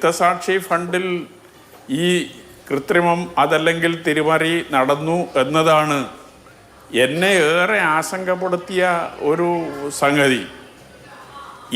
രക്തസാക്ഷി ഫണ്ടിൽ ഈ കൃത്രിമം അതല്ലെങ്കിൽ തിരിമറി നടന്നു എന്നതാണ് എന്നെ ഏറെ ആശങ്കപ്പെടുത്തിയ ഒരു സംഗതി.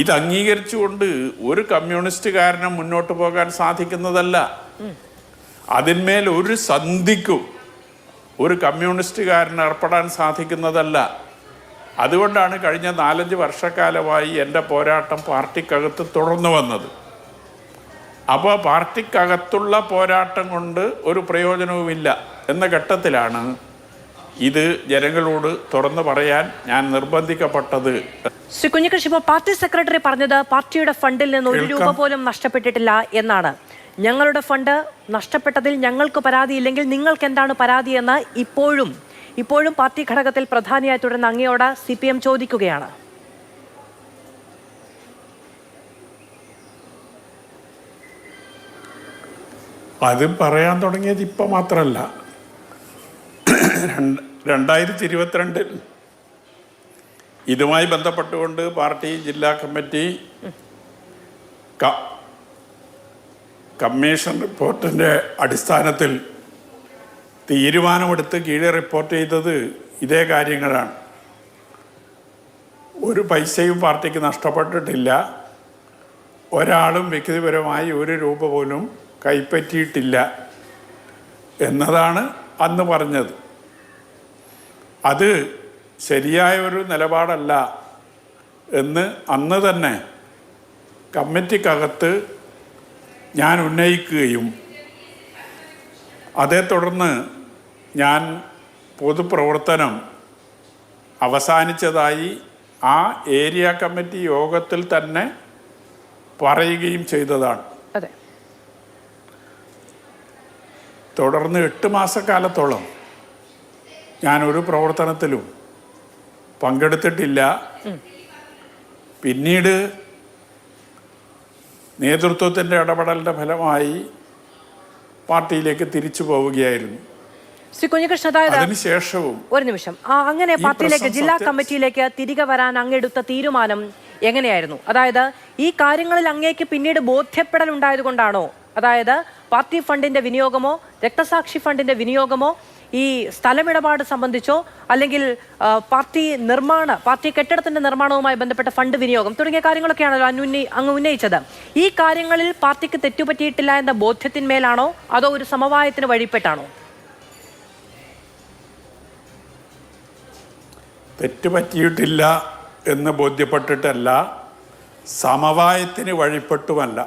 ഇത് അംഗീകരിച്ചുകൊണ്ട് ഒരു കമ്മ്യൂണിസ്റ്റുകാരനും മുന്നോട്ട് പോകാൻ സാധിക്കുന്നതല്ല. അതിന്മേൽ ഒരു സന്ധിക്കും ഒരു കമ്മ്യൂണിസ്റ്റുകാരന് ഏർപ്പെടാൻ സാധിക്കുന്നതല്ല. അതുകൊണ്ടാണ് കഴിഞ്ഞ 4-5 വർഷക്കാലമായി എൻ്റെ പോരാട്ടം പാർട്ടിക്കകത്ത് തുടർന്നു വന്നത്. അപ്പോൾ പാർട്ടിക്കകത്തുള്ള പോരാട്ടം കൊണ്ട് ഒരു പ്രയോജനവുമില്ല എന്ന ഘട്ടത്തിലാണ് ഇത് ജനങ്ങളോട് തുറന്നു പറയാൻ ഞാൻ നിർബന്ധിക്കപ്പെട്ടത്. ശ്രീ കുഞ്ഞികൃഷ്ണൻ, ഇപ്പോൾ പാർട്ടി സെക്രട്ടറി പറഞ്ഞത് പാർട്ടിയുടെ ഫണ്ടിൽ നിന്ന് 1 രൂപ പോലും നഷ്ടപ്പെട്ടിട്ടില്ല എന്നാണ്. ഞങ്ങളുടെ ഫണ്ട് നഷ്ടപ്പെട്ടതിൽ ഞങ്ങൾക്ക് പരാതിയില്ലെങ്കിൽ നിങ്ങൾക്ക് എന്താണ് പരാതി എന്ന് ഇപ്പോഴും പാർട്ടി ഘടകത്തിൽ പ്രധാനിയായി തുടരുന്ന അങ്ങയോട് CPM ചോദിക്കുകയാണ്. അത് പറയാൻ തുടങ്ങിയത് ഇപ്പം മാത്രമല്ല. 2022 ഇതുമായി ബന്ധപ്പെട്ടുകൊണ്ട് പാർട്ടി ജില്ലാ കമ്മിറ്റി കമ്മീഷൻ റിപ്പോർട്ടിൻ്റെ അടിസ്ഥാനത്തിൽ തീരുമാനമെടുത്ത് കീഴെ റിപ്പോർട്ട് ചെയ്തത് ഇതേ കാര്യങ്ങളാണ്. ഒരു പൈസയും പാർട്ടിക്ക് നഷ്ടപ്പെട്ടിട്ടില്ല. ഒരാളും വ്യക്തിപരമായി 1 രൂപ പോലും കൈപ്പറ്റിയിട്ടില്ല എന്നതാണ് അന്ന് പറഞ്ഞത്. അത് ശരിയായ ഒരു നിലപാടല്ല എന്ന് അന്ന് തന്നെ കമ്മിറ്റിക്കകത്ത് ഞാൻ ഉന്നയിക്കുകയും അതേ തുടർന്ന് ഞാൻ പൊതുപ്രവർത്തനം അവസാനിച്ചതായി ആ ഏരിയ കമ്മിറ്റി യോഗത്തിൽ തന്നെ പറയുകയും ചെയ്തതാണ്. തുടർന്ന് 8 മാസക്കാലത്തോളം ഞാനൊരു പ്രവർത്തനത്തിലും പങ്കെടുത്തിട്ടില്ല. പിന്നീട് നേതൃത്വത്തിൻ്റെ ഇടപെടലിൻ്റെ ഫലമായി പാർട്ടിയിലേക്ക് തിരിച്ചു പോവുകയായിരുന്നു. ശ്രീ കുഞ്ഞികൃഷ്ണൻ, അതിനുശേഷവും ഒരു നിമിഷം, അങ്ങനെ പാർട്ടിയിലേക്ക് ജില്ലാ കമ്മിറ്റിയിലേക്ക് തിരികെ വരാൻ അങ്ങെടുത്ത തീരുമാനം എങ്ങനെയായിരുന്നു? അതായത് ഈ കാര്യങ്ങളിൽ അങ്ങേക്ക് പിന്നീട് ബോധ്യപ്പെടൽ ഉണ്ടായതുകൊണ്ടാണോ? അതായത് പാർട്ടി ഫണ്ടിന്റെ വിനിയോഗമോ രക്തസാക്ഷി ഫണ്ടിന്റെ വിനിയോഗമോ ഈ സ്ഥലമിടപാട് സംബന്ധിച്ചോ അല്ലെങ്കിൽ പാർട്ടി കെട്ടിടത്തിന്റെ നിർമ്മാണവുമായി ബന്ധപ്പെട്ട ഫണ്ട് വിനിയോഗം തുടങ്ങിയ കാര്യങ്ങളൊക്കെയാണല്ലോ അങ്ങ് ഉന്നയിച്ചത്. ഈ കാര്യങ്ങളിൽ പാർട്ടിക്ക് തെറ്റുപറ്റിയിട്ടില്ല എന്ന ബോധ്യത്തിന്മേലാണോ അതോ ഒരു സമവായത്തിന് വഴിപ്പെട്ടാണോ? തെറ്റുപറ്റിയിട്ടില്ല എന്ന് ബോധ്യപ്പെട്ടിട്ടല്ല, സമവായത്തിന് വഴിപ്പെട്ടുമല്ല.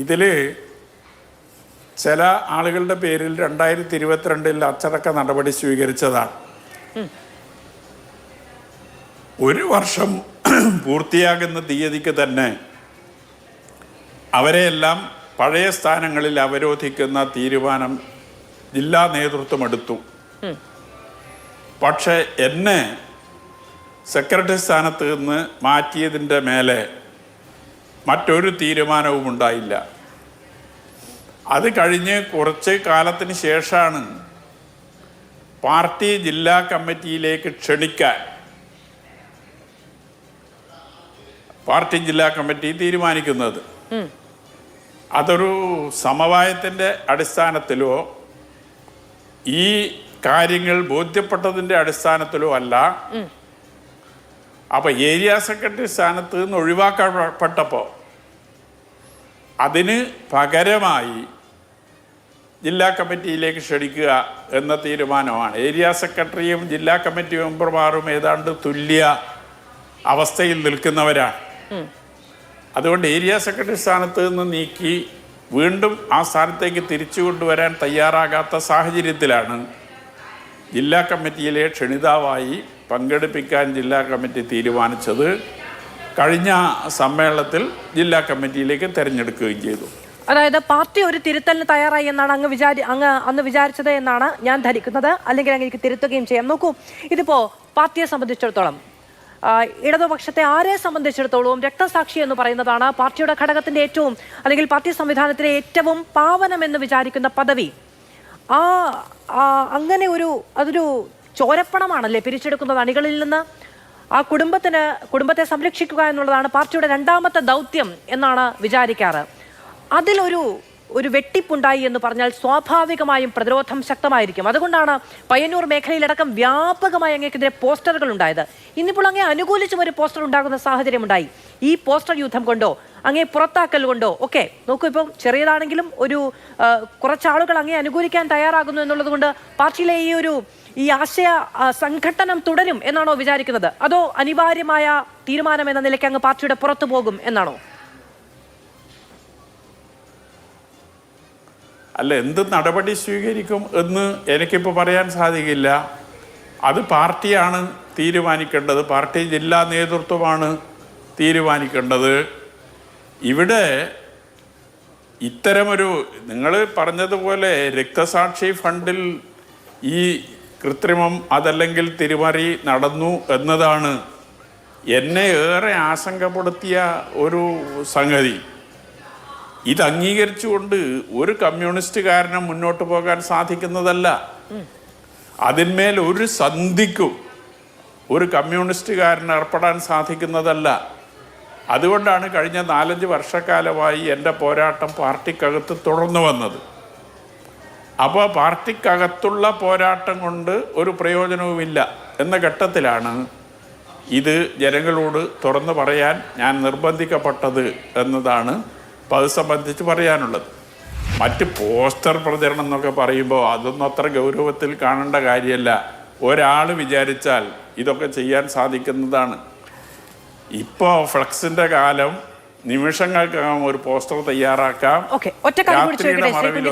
ഇതിൽ ചില ആളുകളുടെ പേരിൽ 2022 അച്ചടക്ക നടപടി സ്വീകരിച്ചതാണ്. 1 വർഷം പൂർത്തിയാകുന്ന തീയതിക്ക് തന്നെ അവരെയെല്ലാം പഴയ സ്ഥാനങ്ങളിൽ അവരോധിക്കുന്ന തീരുമാനം ജില്ലാ നേതൃത്വം എടുത്തു. പക്ഷേ എന്നെ സെക്രട്ടറി സ്ഥാനത്ത് നിന്ന് മാറ്റിയതിൻ്റെ മേലെ മറ്റൊരു തീരുമാനവും ഉണ്ടായില്ല. അത് കഴിഞ്ഞ് കുറച്ച് കാലത്തിന് ശേഷമാണ് പാർട്ടി ജില്ലാ കമ്മിറ്റിയിലേക്ക് ക്ഷണിക്കാൻ പാർട്ടി ജില്ലാ കമ്മിറ്റി തീരുമാനിക്കുന്നത്. അതൊരു സമവായത്തിൻ്റെ അടിസ്ഥാനത്തിലോ ഈ കാര്യങ്ങൾ ബോധ്യപ്പെട്ടതിൻ്റെ അടിസ്ഥാനത്തിലോ അല്ല. അപ്പോൾ ഏരിയ സെക്രട്ടറി സ്ഥാനത്ത് നിന്ന് ഒഴിവാക്കപ്പെട്ടപ്പോൾ അതിന് പകരമായി ജില്ലാ കമ്മിറ്റിയിലേക്ക് ക്ഷണിക്കുക എന്ന തീരുമാനമാണ്. ഏരിയ സെക്രട്ടറിയും ജില്ലാ കമ്മിറ്റി മെമ്പർമാരും ഏതാണ്ട് തുല്യ അവസ്ഥയിൽ നിൽക്കുന്നവരാണ്. അതുകൊണ്ട് ഏരിയ സെക്രട്ടറി സ്ഥാനത്ത് നിന്ന് നീക്കി വീണ്ടും ആ സ്ഥാനത്തേക്ക് തിരിച്ചു കൊണ്ടുവരാൻ തയ്യാറാകാത്ത സാഹചര്യത്തിലാണ് ജില്ലാ കമ്മിറ്റിയിലെ ക്ഷണിതാവായി പങ്കെടുപ്പിക്കാൻ ജില്ലാ കമ്മിറ്റി തീരുമാനിച്ചത്. കഴിഞ്ഞ സമ്മേളനത്തിൽ ജില്ലാ കമ്മിറ്റിയിലേക്ക് തിരഞ്ഞെടുക്കുകയും ചെയ്തു. അതായത് പാർട്ടി ഒരു തിരുത്തലിന് തയ്യാറായി എന്നാണ് അങ്ങ് അന്ന് വിചാരിച്ചത് എന്നാണ് ഞാൻ ധരിക്കുന്നത്. അല്ലെങ്കിൽ അങ്ങനെ തിരുത്തുകയും ചെയ്യാം. നോക്കൂ, ഇതിപ്പോൾ പാർട്ടിയെ സംബന്ധിച്ചിടത്തോളം, ഇടതുപക്ഷത്തെ ആരെ സംബന്ധിച്ചിടത്തോളവും രക്തസാക്ഷി എന്ന് പറയുന്നതാണ് പാർട്ടിയുടെ ഘടകത്തിന്റെ ഏറ്റവും, അല്ലെങ്കിൽ പാർട്ടി സംവിധാനത്തിലെ ഏറ്റവും പാവനമെന്ന് വിചാരിക്കുന്ന പദവി. അങ്ങനെ അതൊരു ചോരപ്പണമാണല്ലേ പിരിച്ചെടുക്കുന്നത് അണികളിൽ നിന്ന്. ആ കുടുംബത്തെ സംരക്ഷിക്കുക എന്നുള്ളതാണ് പാർട്ടിയുടെ 2ാമത്തെ ദൗത്യം എന്നാണ് വിചാരിക്കാറ്. ഒരു വെട്ടിപ്പുണ്ടായി എന്ന് പറഞ്ഞാൽ സ്വാഭാവികമായും പ്രതിരോധം ശക്തമായിരിക്കും. അതുകൊണ്ടാണ് പയ്യന്നൂർ മേഖലയിലടക്കം വ്യാപകമായി അങ്ങേക്കെതിരെ പോസ്റ്ററുകൾ ഉണ്ടായത്. ഇന്നിപ്പോൾ അങ്ങേ അനുകൂലിച്ചും ഒരു പോസ്റ്റർ ഉണ്ടാകുന്ന സാഹചര്യമുണ്ടായി. ഈ പോസ്റ്റർ യുദ്ധം കൊണ്ടോ അങ്ങേ പുറത്താക്കൽ കൊണ്ടോ ഒക്കെ നോക്കൂ, ഇപ്പം ചെറിയതാണെങ്കിലും കുറച്ചാളുകൾ അങ്ങേ അനുകൂലിക്കാൻ തയ്യാറാകുന്നു എന്നുള്ളത് കൊണ്ട് പാർട്ടിയിലെ ഈ ആശയ സംഘട്ടനം തുടരും എന്നാണോ വിചാരിക്കുന്നത്? അതോ അനിവാര്യമായ തീരുമാനം എന്ന നിലയ്ക്ക് അങ്ങ് പാർട്ടിയുടെ പുറത്തു പോകും എന്നാണോ? അല്ല, എന്ത് നടപടി സ്വീകരിക്കും എന്ന് എനിക്കിപ്പോൾ പറയാൻ സാധിക്കില്ല. അത് പാർട്ടിയാണ് തീരുമാനിക്കേണ്ടത്, പാർട്ടി ജില്ലാ നേതൃത്വമാണ് തീരുമാനിക്കേണ്ടത്. ഇവിടെ ഇത്തരമൊരു നിങ്ങൾ പറഞ്ഞതുപോലെ രക്തസാക്ഷി ഫണ്ടിൽ ഈ കൃത്രിമം അതല്ലെങ്കിൽ തിരിമറി നടന്നു എന്നതാണ് എന്നെ ഏറെ ആശങ്കപ്പെടുത്തിയ ഒരു സംഗതി. ഇത് അംഗീകരിച്ചുകൊണ്ട് ഒരു കമ്മ്യൂണിസ്റ്റുകാരനും മുന്നോട്ട് പോകാൻ സാധിക്കുന്നതല്ല. അതിന്മേൽ ഒരു സന്ധിക്കും ഒരു കമ്മ്യൂണിസ്റ്റുകാരന് ഏർപ്പെടാൻ സാധിക്കുന്നതല്ല. അതുകൊണ്ടാണ് കഴിഞ്ഞ 4-5 വർഷക്കാലമായി എൻ്റെ പോരാട്ടം പാർട്ടിക്കകത്ത് തുടർന്നു വന്നത്. അപ്പോൾ പാർട്ടിക്കകത്തുള്ള പോരാട്ടം കൊണ്ട് ഒരു പ്രയോജനവുമില്ല എന്ന ഘട്ടത്തിലാണ് ഇത് ജനങ്ങളോട് തുറന്നു പറയാൻ ഞാൻ നിർബന്ധിക്കപ്പെട്ടത് എന്നതാണ് അത് സംബന്ധിച്ച് പറയാനുള്ളത്. മറ്റ് പോസ്റ്റർ പ്രചരണം എന്നൊക്കെ പറയുമ്പോൾ അതൊന്നും അത്ര ഗൗരവത്തിൽ കാണേണ്ട കാര്യമല്ല. ഒരാൾ വിചാരിച്ചാൽ ഇതൊക്കെ ചെയ്യാൻ സാധിക്കുന്നതാണ്. ഇപ്പോൾ ഫ്ലക്സിൻ്റെ കാലം, നിമിഷങ്ങൾക്കകം ഒരു പോസ്റ്റർ തയ്യാറാക്കാം.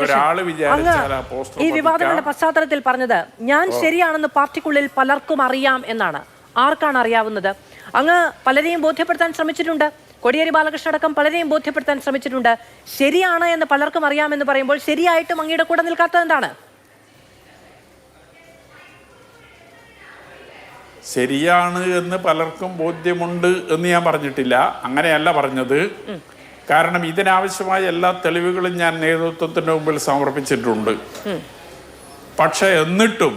ഒരാൾ വിചാരിച്ചാൽ ആ പോസ്റ്റർ ഈ വിവാദങ്ങളുടെ പശ്ചാത്തലത്തിൽ പറഞ്ഞത് ഞാൻ ശരിയാണെന്ന് പാർട്ടിക്കുള്ളിൽ പലർക്കും അറിയാം എന്നാണ്. ആർക്കാണ് അറിയാവുന്നത്? അങ്ങ് പലരെയും ബോധ്യപ്പെടുത്താൻ ശ്രമിച്ചിട്ടുണ്ട്. കോടിയേരി ബാലകൃഷ്ണൻ അടക്കം പലരെയും ബോധ്യപ്പെടുത്താൻ ശ്രമിച്ചിട്ടുണ്ട്. ശരിയാണ് എന്ന് പലർക്കും അറിയാമെന്ന് പറയുമ്പോൾ ശരിയായിട്ടും അങ്ങയുടെ കൂടെ നിൽക്കാത്തത് എന്താണ്? ശരിയാണ് എന്ന് പലർക്കും ബോധ്യമുണ്ട് എന്ന് ഞാൻ പറഞ്ഞിട്ടില്ല. അങ്ങനെയല്ല പറഞ്ഞത്. കാരണം ഇതിനാവശ്യമായ എല്ലാ തെളിവുകളും ഞാൻ നേതൃത്വത്തിന് മുമ്പിൽ സമർപ്പിച്ചിട്ടുണ്ട്. പക്ഷെ എന്നിട്ടും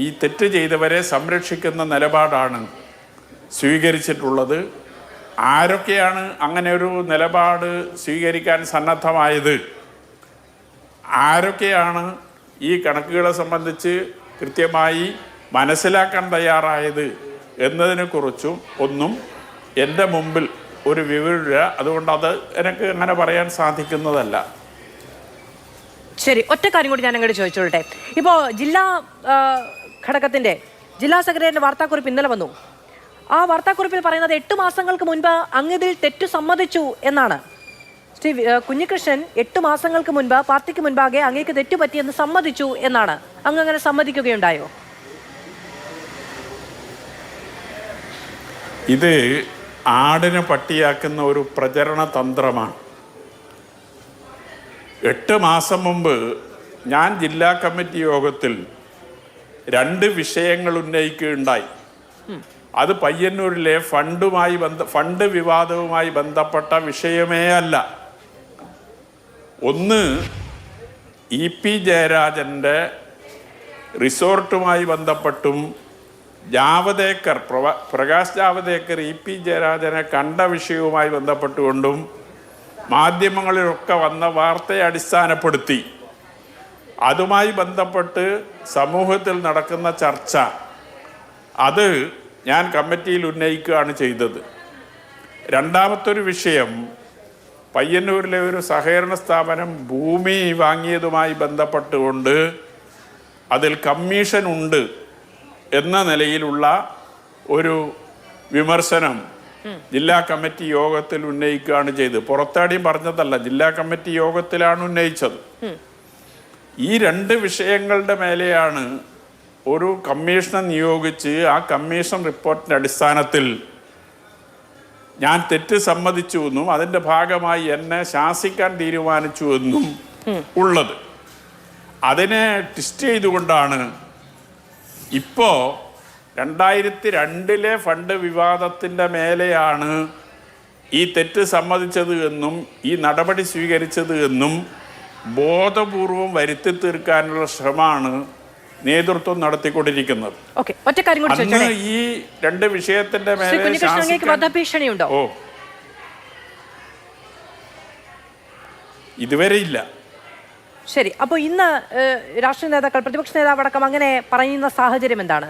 ഈ തെറ്റ് ചെയ്തവരെ സംരക്ഷിക്കുന്ന നിലപാടാണ് സ്വീകരിച്ചിട്ടുള്ളത്. ആരൊക്കെയാണ് അങ്ങനെ ഒരു നിലപാട് സ്വീകരിക്കാൻ സന്നദ്ധമായത്? ആരൊക്കെയാണ് ഈ കണക്കുകളെ സംബന്ധിച്ച് കൃത്യമായി മനസ്സിലാക്കാൻ തയ്യാറായത് എന്നതിനെക്കുറിച്ചും ഒന്നും എൻ്റെ മുമ്പിൽ ഒരു വിവരമില്ല. അതുകൊണ്ട് അത് എനിക്ക് അങ്ങനെ പറയാൻ സാധിക്കുന്നതല്ല. ശരി, ഒറ്റ കാര്യം കൂടി ഞാൻ അങ്ങോട്ട് ചോദിച്ചോളട്ടെ. ഇപ്പോൾ ജില്ലാ ഘടകത്തിൻ്റെ ജില്ലാ സെക്രട്ടറിയുടെ വാർത്താക്കുറിപ്പ് ഇന്നലെ വന്നു. ആ വാർത്താക്കുറിപ്പിൽ പറയുന്നത് 8 മാസങ്ങൾക്ക് മുൻപ് അങ്ങതിൽ തെറ്റു സമ്മതിച്ചു എന്നാണ്. ശ്രീ കുഞ്ഞികൃഷ്ണൻ 8 മാസങ്ങൾക്ക് മുൻപ് പാർട്ടിക്ക് മുൻപാകെ അങ്ങേക്ക് തെറ്റുപറ്റിയെന്ന് സമ്മതിച്ചു എന്നാണ്. അങ്ങ് അങ്ങനെ സമ്മതിക്കുകയുണ്ടായോ? ഇത് ആടിനെ പട്ടിയാക്കുന്ന ഒരു പ്രചരണ തന്ത്രമാണ്. 8 മാസം മുമ്പ് ഞാൻ ജില്ലാ കമ്മിറ്റി യോഗത്തിൽ 2 വിഷയങ്ങൾ ഉന്നയിക്കുകയുണ്ടായി. അത് പയ്യന്നൂരിലെ ഫണ്ട് വിവാദവുമായി ബന്ധപ്പെട്ട വിഷയമേ അല്ല. ഒന്ന്, EP ജയരാജൻ്റെ റിസോർട്ടുമായി ബന്ധപ്പെട്ടും പ്രകാശ് ജാവദേക്കർ EP ജയരാജനെ കണ്ട വിഷയവുമായി ബന്ധപ്പെട്ടുകൊണ്ടും മാധ്യമങ്ങളിലൊക്കെ വന്ന വാർത്തയെ അടിസ്ഥാനപ്പെടുത്തി അതുമായി ബന്ധപ്പെട്ട് സമൂഹത്തിൽ നടക്കുന്ന ചർച്ച അത് ഞാൻ കമ്മിറ്റിയിൽ ഉന്നയിക്കുകയാണ് ചെയ്തത്. രണ്ടാമത്തൊരു വിഷയം, പയ്യന്നൂരിലെ ഒരു സഹകരണ സ്ഥാപനം ഭൂമി വാങ്ങിയതുമായി ബന്ധപ്പെട്ടുകൊണ്ട് അതിൽ കമ്മീഷൻ ഉണ്ട് എന്ന നിലയിലുള്ള ഒരു വിമർശനം ജില്ലാ കമ്മിറ്റി യോഗത്തിൽ ഉന്നയിക്കുകയാണ് ചെയ്തത്. പുറത്താടിയും പറഞ്ഞതല്ല, ജില്ലാ കമ്മിറ്റി യോഗത്തിലാണ് ഉന്നയിച്ചത്. ഈ 2 വിഷയങ്ങളുടെ മേലെയാണ് ഒരു കമ്മീഷനെ നിയോഗിച്ച് ആ കമ്മീഷൻ റിപ്പോർട്ടിൻ്റെ അടിസ്ഥാനത്തിൽ ഞാൻ തെറ്റ് സമ്മതിച്ചു എന്നും അതിൻ്റെ ഭാഗമായി എന്നെ ശാസിക്കാൻ തീരുമാനിച്ചു എന്നും ഉള്ളത്. അതിനെ ട്വിസ്റ്റ് ചെയ്തുകൊണ്ടാണ് ഇപ്പോൾ 2002 ഫണ്ട് വിവാദത്തിൻ്റെ മേലെയാണ് ഈ തെറ്റ് സമ്മതിച്ചത് എന്നും ഈ നടപടി സ്വീകരിച്ചത് എന്നും ബോധപൂർവം വരുത്തി തീർക്കാനുള്ള ശ്രമമാണ് നേതൃത്വം നടത്തിക്കൊണ്ടിരിക്കുന്നത്. അന്ന് ഈ 2 വിഷയത്തിന്റെ മേലെ വധഭീഷണിയുണ്ടോ? ഇതുവരെ ഇല്ല. ശരി, അപ്പോൾ ഇന്ന് രാഷ്ട്രീയ നേതാക്കൾ, പ്രതിപക്ഷ നേതാവടക്കം അങ്ങനെ പറയുന്ന സാഹചര്യം എന്താണ്?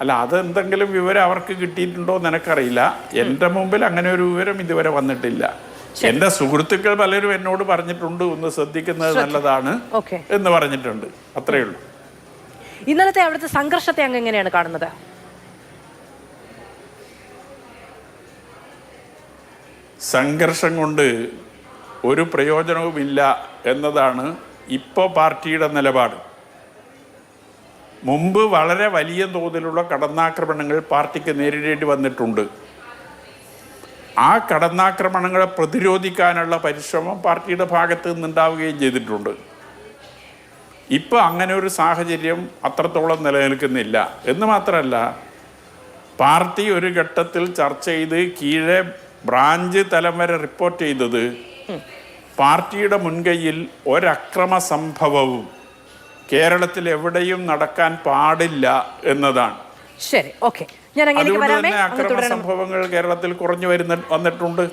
അല്ല, അതെന്തെങ്കിലും വിവരം അവർക്ക് കിട്ടിയിട്ടുണ്ടോ എന്ന് എനിക്കറിയില്ല. എൻ്റെ മുമ്പിൽ അങ്ങനെ ഒരു വിവരം ഇതുവരെ വന്നിട്ടില്ല. എൻ്റെ സുഹൃത്തുക്കൾ പലരും എന്നോട് പറഞ്ഞിട്ടുണ്ട്, ഒന്ന് ശ്രദ്ധിക്കുന്നത് നല്ലതാണ് എന്ന് പറഞ്ഞിട്ടുണ്ട്. അത്രയേ ഉള്ളൂ. ഇന്നലത്തെ അവിടുത്തെ സംഘർഷത്തെ അങ്ങ് എങ്ങനെയാണ് കാണുന്നത്? സംഘർഷം കൊണ്ട് ഒരു പ്രയോജനവുമില്ല എന്നതാണ് ഇപ്പോൾ പാർട്ടിയുടെ നിലപാട്. മുമ്പ് വളരെ വലിയ തോതിലുള്ള കടന്നാക്രമണങ്ങൾ പാർട്ടിക്ക് നേരിടേണ്ടി വന്നിട്ടുണ്ട്. ആ കടന്നാക്രമണങ്ങളെ പ്രതിരോധിക്കാനുള്ള പരിശ്രമം പാർട്ടിയുടെ ഭാഗത്ത് നിന്നുണ്ടാവുകയും ചെയ്തിട്ടുണ്ട്. ഇപ്പോൾ അങ്ങനെ ഒരു സാഹചര്യം അത്രത്തോളം നിലനിൽക്കുന്നില്ല. എന്ന് മാത്രമല്ല, പാർട്ടി ഒരു ഘട്ടത്തിൽ ചർച്ച ചെയ്ത് കീഴെ ബ്രാഞ്ച് തലം വരെ റിപ്പോർട്ട് ചെയ്തത് പാർട്ടിയുടെ മുൻകൈയിൽ ഒരക്രമ സംഭവവും കേരളത്തിൽ എവിടെയും നടക്കാൻ പാടില്ല എന്നതാണ്. ശരി, ഓക്കെ. ഞാൻ അതുകൊണ്ട് തന്നെ അക്രമ സംഭവങ്ങൾ കേരളത്തിൽ കുറഞ്ഞു വന്നിട്ടുണ്ട്.